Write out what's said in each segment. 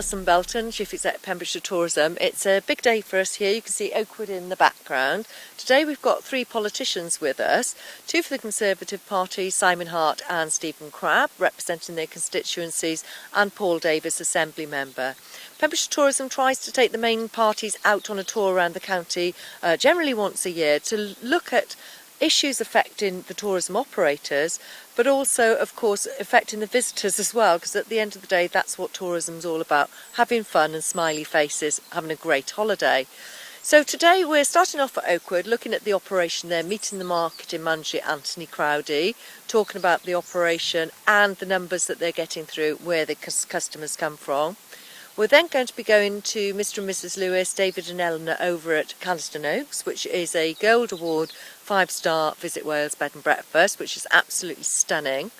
Alison Belton, Chief Executive Pembrokeshire Tourism. It's a big day for us here. You can see Oakwood in the background. Today we've got three politicians with us, two for the Conservative Party, Simon Hart and Stephen Crabb, representing their constituencies, and Paul Davis, Assembly Member. Pembrokeshire Tourism tries to take the main parties out on a tour around the county, generally once a year, to look at issues affecting the tourism operators, but also, of course, affecting the visitors as well, because at the end of the day, that's what tourism's all about, having fun and smiley faces, having a great holiday. So today we're starting off at Oakwood, looking at the operation there, meeting the marketing manager, Anthony Crowdy, talking about the operation and the numbers that they're getting through, where the customers come from. We're then going to be going to Mr and Mrs Lewis, David and Eleanor over at Caniston Oaks, which is a Gold Award 5-star Visit Wales bed and breakfast, which is absolutely stunning.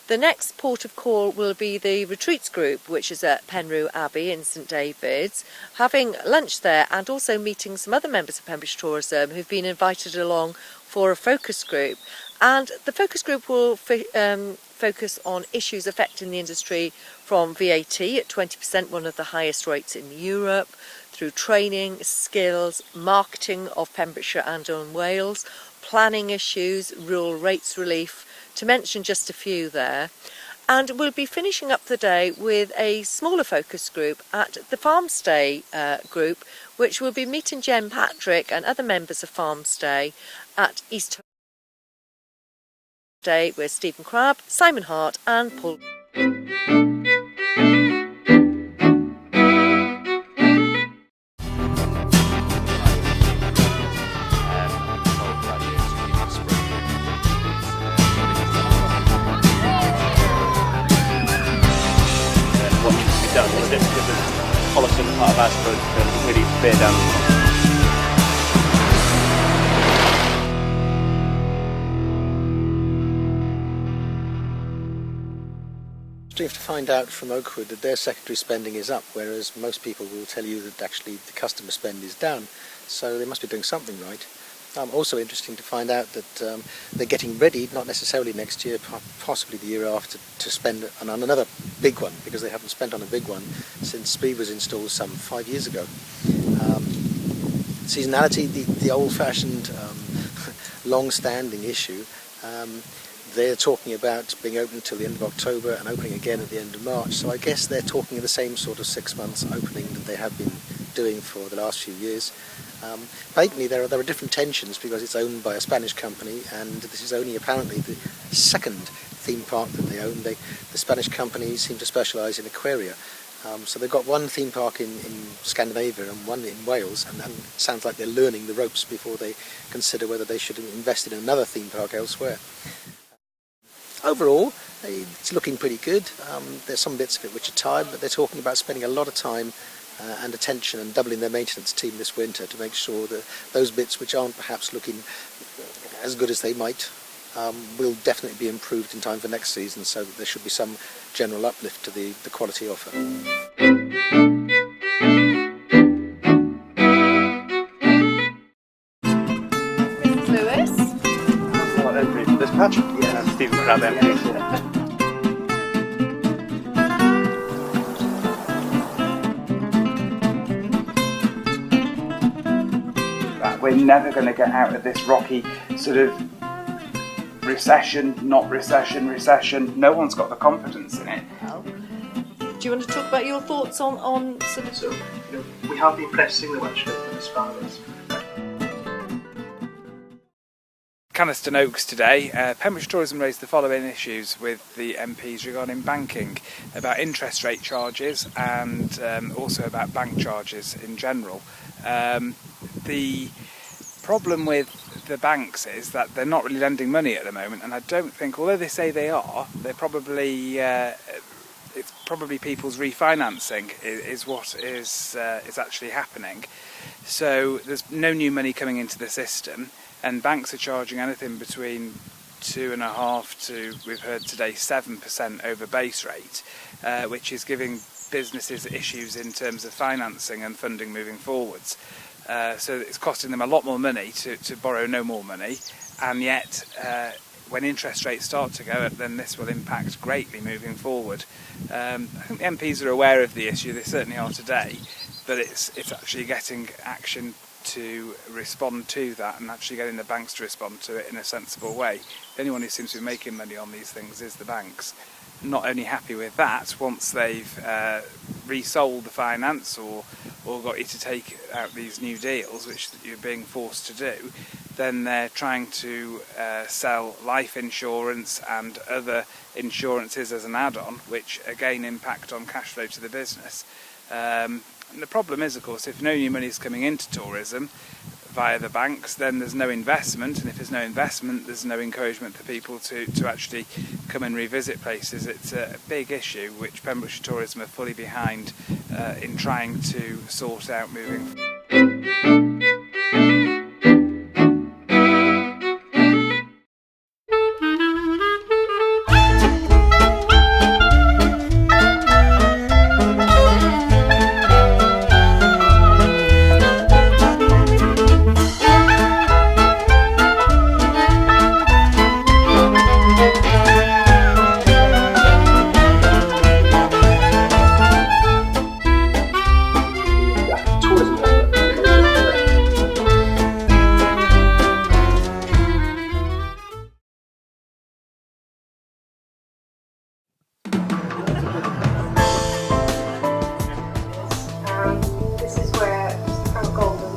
The next port of call will be the Retreats Group, which is at Penrhw Abbey in St David's, having lunch there and also meeting some other members of Pembrokeshire Tourism who've been invited along for a focus group. And the focus group will focus on issues affecting the industry, from VAT at 20%, one of the highest rates in Europe, through training, skills, marketing of Pembrokeshire and on Wales, planning issues, rural rates relief, to mention just a few there. And we'll be finishing up the day with a smaller focus group at the Farmstay group, which will be meeting Jen Patrick and other members of Farmstay at East Day with Stephen Crabb, Simon Hart and Paul. What needs to be done is that policy on the part of Asper can really bear down. You have to find out from Oakwood that their secondary spending is up, whereas most people will tell you that actually the customer spend is down. So they must be doing something right. Also interesting to find out that they're getting ready, not necessarily next year, possibly the year after, to spend on another big one, because they haven't spent on a big one since speed was installed some 5 years ago. Seasonality, the old-fashioned, long-standing issue. They're talking about being open until the end of October and opening again at the end of March. So I guess they're talking of the same sort of 6 months opening that they have been doing for the last few years. Blatantly, there are different tensions because it's owned by a Spanish company, and this is only apparently the second theme park that they own. The Spanish companies seem to specialise in aquaria. So they've got one theme park in Scandinavia and one in Wales, and it sounds like they're learning the ropes before they consider whether they should invest in another theme park elsewhere. Overall, it's looking pretty good. There's some bits of it which are tired, but they're talking about spending a lot of time and attention and doubling their maintenance team this winter to make sure that those bits which aren't perhaps looking as good as they might will definitely be improved in time for next season, so that there should be some general uplift to the quality offer. Mrs Lewis? There's Patrick, yeah, Stephen Crabb MP. We're never going to get out of this rocky sort of recession, not recession, recession. No one's got the confidence in it. Well, do you want to talk about your thoughts on sort of... So, we have been pressing the Welsh Government as far as... Caniston Oaks today, Pembrokeshire Tourism raised the following issues with the MPs regarding banking, about interest rate charges and also about bank charges in general. The problem with the banks is that they're not really lending money at the moment, and I don't think, although they say they are, they're probably it's probably people's refinancing is what is actually happening. So there's no new money coming into the system, and banks are charging anything between 2.5% to, we've heard today, 7% over base rate, which is giving businesses issues in terms of financing and funding moving forwards. So it's costing them a lot more money to borrow no more money, and yet when interest rates start to go up, then this will impact greatly moving forward. I think the MPs are aware of the issue, they certainly are today, but it's actually getting action to respond to that and actually getting the banks to respond to it in a sensible way. The only one who seems to be making money on these things is the banks. Not only happy with that, once they've resold the finance or got you to take out these new deals, which you're being forced to do, then they're trying to sell life insurance and other insurances as an add-on, which again impact on cash flow to the business. And the problem is, of course, if no new money is coming into tourism via the banks, then there's no investment, and if there's no investment, there's no encouragement for people to actually come and revisit places. It's a big issue which Pembrokeshire Tourism are fully behind in trying to sort out moving forward. This is where our golden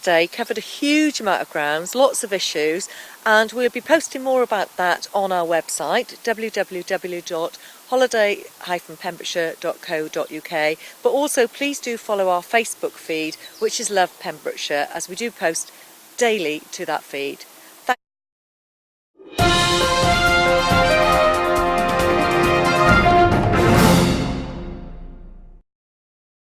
Day covered a huge amount of grounds, lots of issues, and we'll be posting more about that on our website www.holiday-pembrokeshire.co.uk, but also please do follow our Facebook feed, which is Love Pembrokeshire, as we do post daily to that feed.